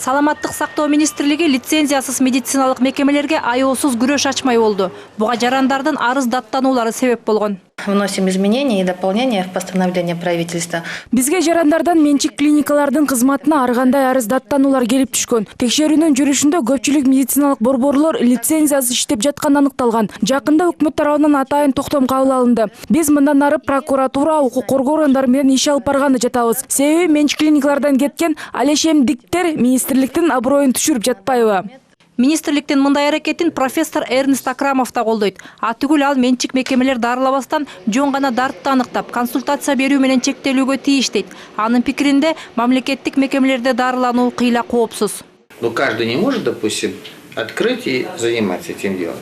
Саламаттык сактоо министрлиги лицензиясыз медициналык мекемелерге аяосуз күрөш ачмай болду. Буга жарандардын арыз даттануулары себеп болгон. Вносим изменения и дополнения в постановление правительства. Бизге жарандардан менчик клиникалардын кызматына ар кандай арыз даттануулар келип түшкөн. Текшерүүнүн жүрүшүндө көпчүлүк медициналык борборлор лицензиясыз иштеп жатканы аныкталган. Жакында өкмөт тарабынан атайын токтом кабыл алынды. Биз мындан ары прокуратура, укук коргоо орундары менен иш алып барганы жатабыз. Себеби менчик клиникалардан кеткен алешемдиктер министрликтин аброюн түшүрүп жатпайбы? Министрликтин мындай аракетин профессор Эрнест Акрамов да колдойт. Атүгүл ал менчик мекемелер дарылабастан жөн гана дартты аныктап, консультация берүү менен чектелүүгө тийиш дейт. Анын пикиринде мамлекеттик мекемелерде дарылануу кыйла коопсуз. Но каждый не может, допустим, открыть и заниматься этим делом.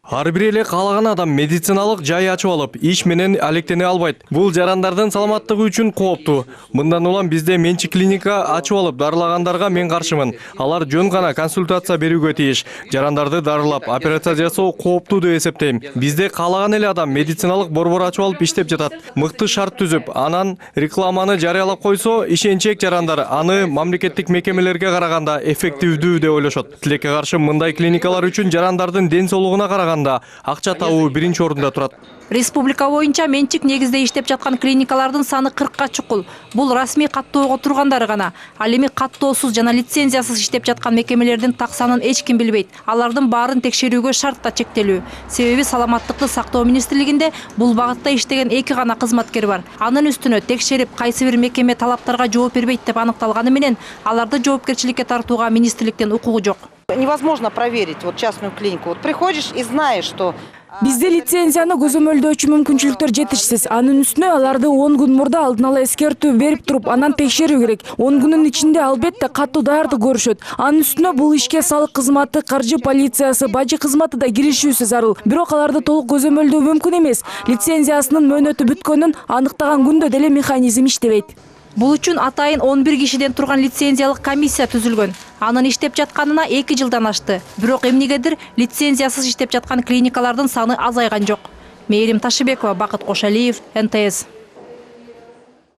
Ар бир эле каалаган адам медициналык жай ачып алып, иш менен алектене албайт. Бул жарандардын саламаттыгы үчүн кооптуу. Мындан улам бизде менчик клиника ачып алып дарылагандарга мен каршымын. Алар жөн гана консультация берүүгө тийиш. Жарандарды дарылап, операция жасоо кооптуу деп эсептейм. Бизде каалаган эле адам медициналык борбор ачып алып иштеп жатат. Мыкты шарт түзүп, анан рекламаны жарыялап койсо, ишенчек жарандар аны мамлекеттик мекемелерге караганда эффективдүү деп ойлошот. Тилекке каршы мындай клиникалар үчүн жарандардын ден соолугуна караганда акча табуу биринчи орунда турат. Республика боюнча менчик негизде иштеп жаткан клиникалардын саны 40-ка чукул. Бул расмий каттоого тургандары гана. Ал эми каттоосуз жана лицензиясыз иштеп жаткан мекемелердин так санын эч ким билбейт. Алардын баарын текшерүүгө шартта чектелүү. Себеби саламаттыкты сактоо министрлигинде бул багытта иштеген 2 гана кызматкер бар. Анын үстүнө текшерип, кайсы бир мекеме талаптарга жооп бербейт деп аныкталганы менен аларды жоопкерчиликке тартууга министрликтин укугу жок. Невозможно проверить частную клинику. Приходишь и знаешь, что... Бизде лицензияны көзөмөлдөөчү мүмкүнчүлүктөр жетишсиз. Анын үстүнө аларды 10 күн мурда алдын ала эскертүү берип туруп, анан текшерүү керек. 10 күнүн ичинде албетте катуу даярдык көрүшөт. Анын үстүнө бул ишке салык кызматы, каржы полициясы, бажы кызматы да киришүүсү зарыл. Бирок аларды толук көзөмөлдөө мүмкүн эмес. Лицензиясынын мөөнөтү бүткөнүн аныктаган күндө деле механизм иштебейт. Бул үчүн атайын 11 кишиден турган лицензиялык комиссия түзүлгөн. Анын иштеп жатканына 2 жылдан ашты. Бирок эмнегедир лицензиясыз иштеп жаткан клиникалардын саны азайган жок. Мээрим Ташыбекова, Бакыт Кошалиев, НТС.